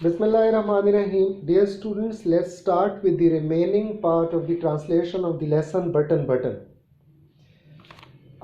Bismillahirrahmanirrahim. Dear students, let's start with the remaining part of the translation of the lesson button button.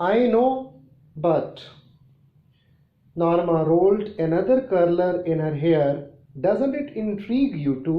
I know, but Norma rolled another curler in her hair. Doesn't it intrigue you too?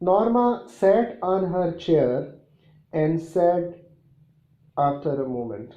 Norma sat on her chair and said after a moment.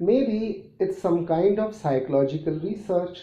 Maybe it's some kind of psychological research.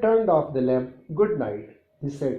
turned off the lamp. Good night, he said.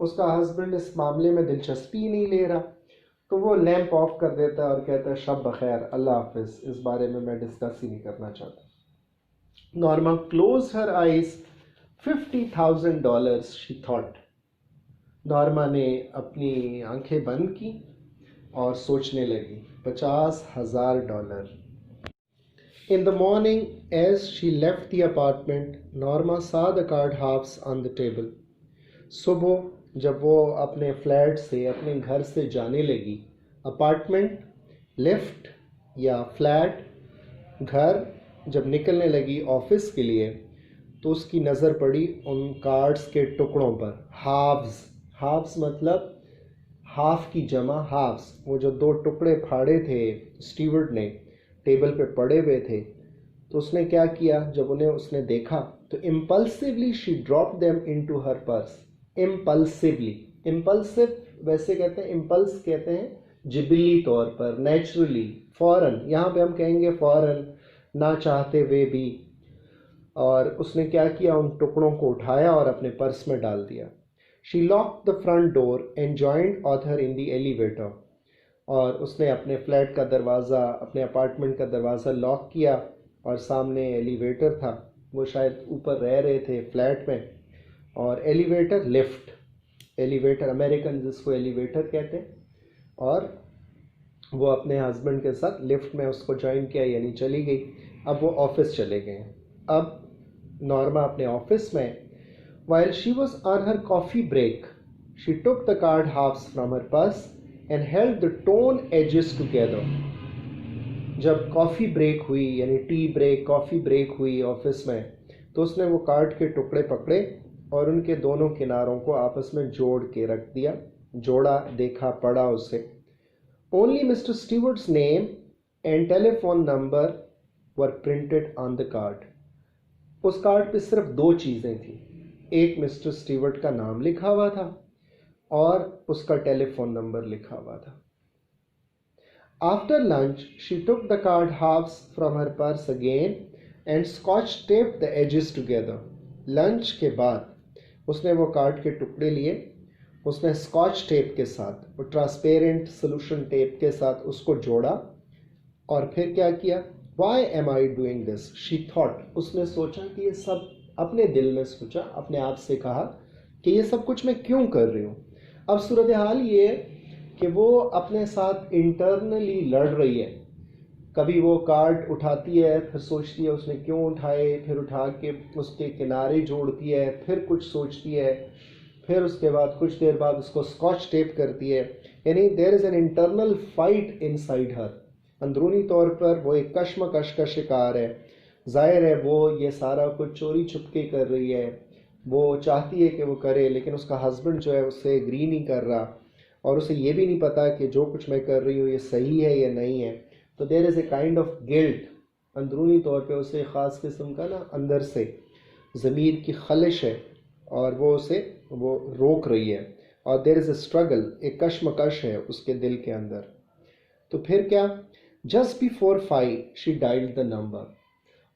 اس کا husband اس معاملے میں دلچسپی نہیں لے رہا، تو وہ lamp of کر دیتا ہے اور کہتا ہے شب بخیر، اللہ حافظ، اس بارے میں ڈسکس ہی نہیں کرنا چاہتا۔ Norma closed her eyes. $50,000 she thought. Norma نے اپنی آنکھیں بند کی اور سوچنے لگی، $50,000۔ In the morning, as she left the apartment, Norma saw the card halves on the table. صبح جب وہ اپنے فلیٹ سے، اپنے گھر سے جانے لگی، اپارٹمنٹ، لفٹ یا فلیٹ، گھر، جب نکلنے لگی آفس کے لیے تو اس کی نظر پڑی ان کارڈز کے ٹکڑوں پر۔ ہافز مطلب ہاف کی جمع ہافز، وہ جو دو ٹکڑے پھاڑے تھے اسٹیورڈ نے ٹیبل پہ پڑے ہوئے تھے، تو اس نے کیا کیا، جب انہیں اس نے دیکھا تو impulsively she dropped them into her purse. impulsive ویسے کہتے ہیں، impulse کہتے ہیں جبلی طور پر، نیچرلی، فوراً، یہاں پہ ہم کہیں گے فوراً، نہ چاہتے ہوئے بھی۔ اور اس نے کیا کیا، ان ٹکڑوں کو اٹھایا اور اپنے پرس میں ڈال دیا۔ She locked the front door and joined Arthur in the elevator. اور اس نے اپنے فلیٹ کا دروازہ، اپنے اپارٹمنٹ کا دروازہ لاک کیا، اور سامنے ایلیویٹر تھا، وہ شاید اوپر رہ رہے تھے فلیٹ میں، اور ایلیویٹر، لفٹ، ایلیویٹر امریکن جس کو ایلیویٹر کہتے ہیں، اور وہ اپنے ہسبینڈ کے ساتھ لفٹ میں اس کو جوائن کیا، یعنی چلی گئی۔ اب وہ آفس چلے گئے ہیں۔ اب نارما اپنے آفس میں، while she was on her coffee break, she took the card halves from her purse and held the torn edges together. جب کافی بریک ہوئی، یعنی ٹی بریک، کافی بریک ہوئی آفس میں، تو اس نے وہ کارڈ کے ٹکڑے پکڑے اور ان کے دونوں کناروں کو آپس میں جوڑ کے رکھ دیا، جوڑا، دیکھا، پڑھا اسے۔ Only Mr. Stewart's name and telephone number were printed on the card. اس کارڈ پہ صرف دو چیزیں تھیں، ایک مسٹر اسٹیورٹ کا نام لکھا ہوا تھا اور اس کا ٹیلی فون نمبر لکھا ہوا تھا۔ After lunch, she took the card halves from her purse again and scotch taped the edges together. Lunch کے بعد اس نے وہ کارڈ کے ٹکڑے لیے، اس نے اسکاچ ٹیپ کے ساتھ، وہ ٹرانسپیرنٹ سولوشن ٹیپ کے ساتھ اس کو جوڑا، اور پھر کیا کیا، Why am I doing this? She thought. اس نے سوچا کہ یہ سب، اپنے دل میں سوچا، اپنے آپ سے کہا کہ یہ سب کچھ میں کیوں کر رہی ہوں۔ اب صورتحال یہ ہے کہ وہ اپنے ساتھ انٹرنلی لڑ رہی ہے، کبھی وہ کارڈ اٹھاتی ہے، پھر سوچتی ہے اس نے کیوں اٹھائے، پھر اٹھا کے اس کے کنارے جوڑتی ہے، پھر کچھ سوچتی ہے، پھر اس کے بعد کچھ دیر بعد اس کو اسکاچ ٹیپ کرتی ہے، یعنی there is an internal fight inside her, اندرونی طور پر وہ ایک کشمکش کا شکار ہے۔ ظاہر ہے وہ یہ سارا کچھ چوری چھپکے کر رہی ہے، وہ چاہتی ہے کہ وہ کرے، لیکن اس کا ہسبینڈ جو ہے اس سے ایگری نہیں کر رہا، اور اسے یہ بھی نہیں پتا کہ جو کچھ میں کر رہی ہوں یہ صحیح ہے یا نہیں ہے۔ تو دیر از اے کائنڈ آف گلٹ، اندرونی طور پہ اسے خاص قسم کا نا اندر سے ضمیر کی خلش ہے، اور وہ اسے وہ روک رہی ہے، اور دیر از اے اسٹرگل، ایک کشمکش ہے اس کے دل کے اندر۔ تو پھر کیا، just before 5 she dialled the number,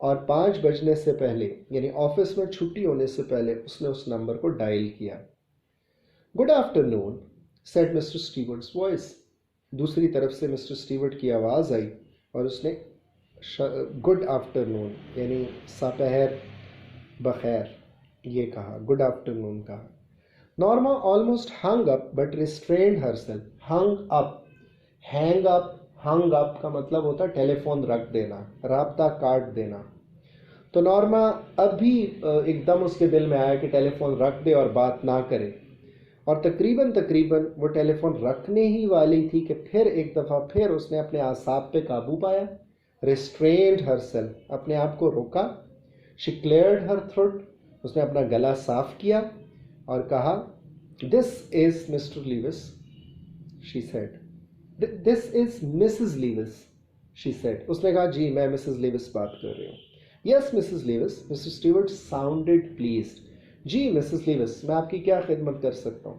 اور 5 بجنے سے پہلے، یعنی آفس میں چھٹی ہونے سے پہلے اس نے اس نمبر کو ڈائل کیا۔ گڈ آفٹر نون سیڈ مسٹر اسٹیورٹس وائس، دوسری طرف سے مسٹر اسٹیورٹ کی آواز آئی اور اس نے گڈ آفٹر نون یعنی سپہر بخیر یہ کہا، گڈ آفٹر نون کہا۔ Norma almost hung up but restrained herself. Hung up, hang up, hung up کا مطلب ہوتا ہے ٹیلی فون رکھ دینا، رابطہ کاٹ دینا۔ تو نارما اب بھی ایک دم اس کے دل میں آیا کہ ٹیلی فون رکھ دے اور بات نہ کرے، اور تقریباً وہ ٹیلی فون رکھنے ہی والی تھی کہ پھر ایک دفعہ پھر اس نے اپنے اعصاب پہ قابو پایا، ریسٹرینڈ ہر سیلف، اپنے آپ کو روکا، شی کلیئرڈ ہر تھروٹ، اس نے اپنا گلا صاف کیا اور کہا، this is Mr Lewis, she said. This is Mrs Lewis, she said. اس نے کہا جی میں مسز لیوس بات کر رہی ہوں۔ Yes Mrs Lewis, Mr Stewart sounded pleased. جی مسز لیوس، میں آپ کی کیا خدمت کر سکتا ہوں؟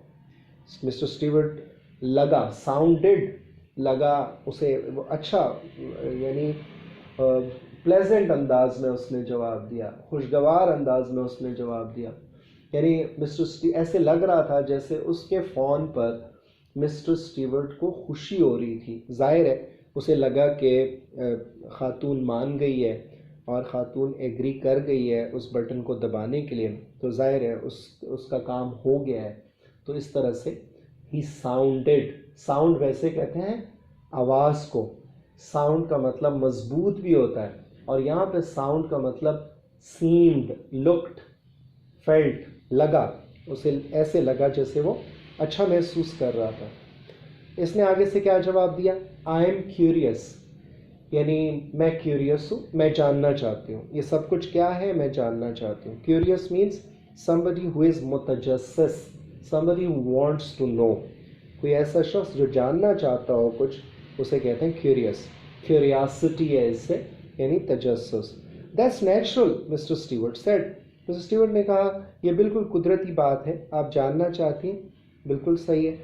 مسٹر اسٹیورٹ لگا، ساؤنڈڈ لگا اسے اچھا، یعنی پلیزنٹ انداز میں اس نے جواب دیا، خوشگوار انداز میں اس نے جواب دیا۔ یعنی ایسے لگ رہا تھا جیسے اس کے فون پر مسٹر اسٹیورٹ کو خوشی ہو رہی تھی. ظاہر ہے اسے لگا کہ خاتون مان گئی ہے اور خاتون ایگری کر گئی ہے اس بٹن کو دبانے کے لیے, تو ظاہر ہے اس کا کام ہو گیا ہے. تو اس طرح سے ہی ساؤنڈیڈ, ساؤنڈ ویسے کہتے ہیں آواز کو, ساؤنڈ کا مطلب مضبوط بھی ہوتا ہے, اور یہاں پہ ساؤنڈ کا مطلب سیمڈ, لکڈ, فیلٹ, لگا, اسے ایسے لگا جیسے وہ اچھا محسوس کر رہا تھا. اس نے آگے سے کیا جواب دیا؟ آئی ایم کیوریس, یعنی میں کیوریس ہوں, میں جاننا چاہتی ہوں. یہ سب کچھ کیا ہے؟ میں جاننا چاہتی ہوں. Curious means somebody who is متجسس, somebody who wants to know. کوئی ایسا شخص جو جاننا چاہتا ہو کچھ, اسے کہتے ہیں کیوریس. کیوریاسٹی ہے اس سے, یعنی تجسس. That's natural, Mr. Stewart said. Mr. Stewart نے کہا یہ بالکل قدرتی بات ہے, آپ جاننا چاہتی ہیں, بالکل صحیح ہے.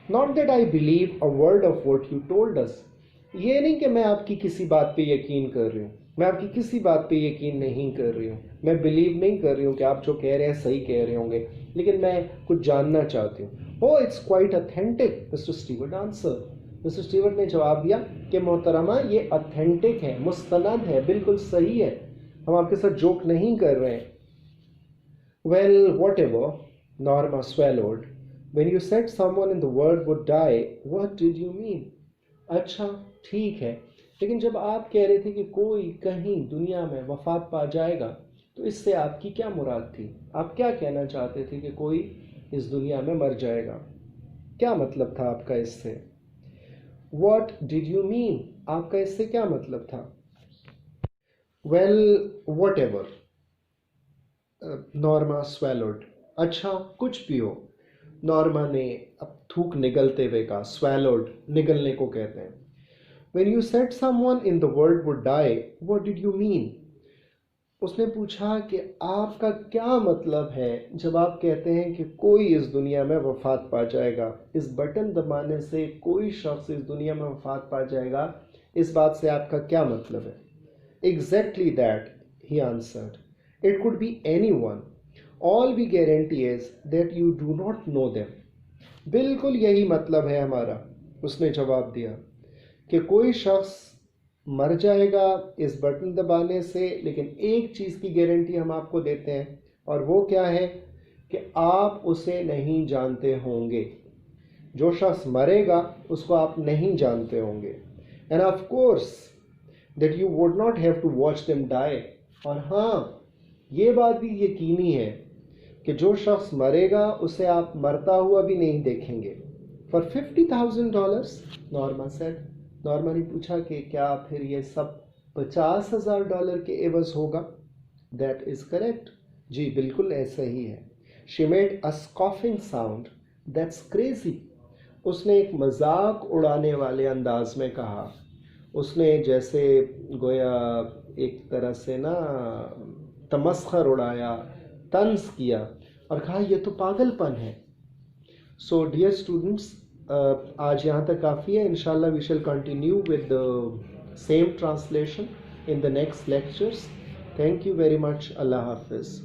Not that I believe a word of what you told us. یہ نہیں کہ میں آپ کی کسی بات پہ یقین کر رہی ہوں, میں آپ کی کسی بات پہ یقین نہیں کر رہی ہوں, میں بلیو نہیں کر رہی ہوں کہ آپ جو کہہ رہے ہیں صحیح کہہ رہے ہوں گے, لیکن میں کچھ جاننا چاہتی ہوں. Oh, it's quite authentic, Mr. Stewart answered. Mr. Stewart نے جواب دیا کہ محترمہ یہ اتھینٹک ہے, مستند ہے, بالکل صحیح ہے, ہم آپ کے ساتھ جوک نہیں کر رہے ہیں. Well, whatever, Norma swallowed. When you said someone in the world would die, what did you mean? اچھا ٹھیک ہے, لیکن جب آپ کہہ رہے تھے کہ کوئی کہیں دنیا میں وفات پا جائے گا, تو اس سے آپ کی کیا مراد تھی؟ آپ کیا کہنا چاہتے تھے کہ کوئی اس دنیا میں مر جائے گا؟ کیا مطلب تھا آپ کا اس سے؟ What did you mean? آپ کا اس سے کیا مطلب تھا؟ Well, whatever, Norma swallowed. اچھا کچھ بھی ہو, نارما نے اب تھوک نگلتے ہوئے کہا. swallowed نگلنے کو کہتے ہیں. When you said someone in the world would die, what did you mean? اس نے پوچھا کہ آپ کا کیا مطلب ہے جب آپ کہتے ہیں کہ کوئی اس دنیا میں وفات پا جائے گا, اس بٹن دبانے سے کوئی شخص اس دنیا میں وفات پا جائے گا, اس بات سے آپ کا کیا مطلب ہے؟ Exactly that, he answered. It could be anyone. All we guarantee is that you do not know them. بالکل یہی مطلب ہے ہمارا, اس نے جواب دیا, کہ کوئی شخص مر جائے گا اس بٹن دبانے سے, لیکن ایک چیز کی گارنٹی ہم آپ کو دیتے ہیں, اور وہ کیا ہے کہ آپ اسے نہیں جانتے ہوں گے. جو شخص مرے گا اس کو آپ نہیں جانتے ہوں گے. And of course that you would not have to watch them die. اور ہاں یہ بات بھی یقینی ہے کہ جو شخص مرے گا اسے آپ مرتا ہوا بھی نہیں دیکھیں گے. For $50,000, Norma said. نارما نے پوچھا کہ کیا پھر یہ سب $50,000 کے عوض ہوگا؟ That is correct. جی بالکل ایسا ہی ہے. She made a scoffing sound. That's crazy. اس نے ایک مذاق اڑانے والے انداز میں کہا. اس نے جیسے گویا ایک طرح سے نا تمسخر اڑایا, طنز کیا, اور کہا یہ تو پاگل پن ہے. So dear students, آج یہاں تک کافی ہے. انشاءاللہ we shall continue with the same translation in the next lectures. Thank you very much. اللہ حافظ.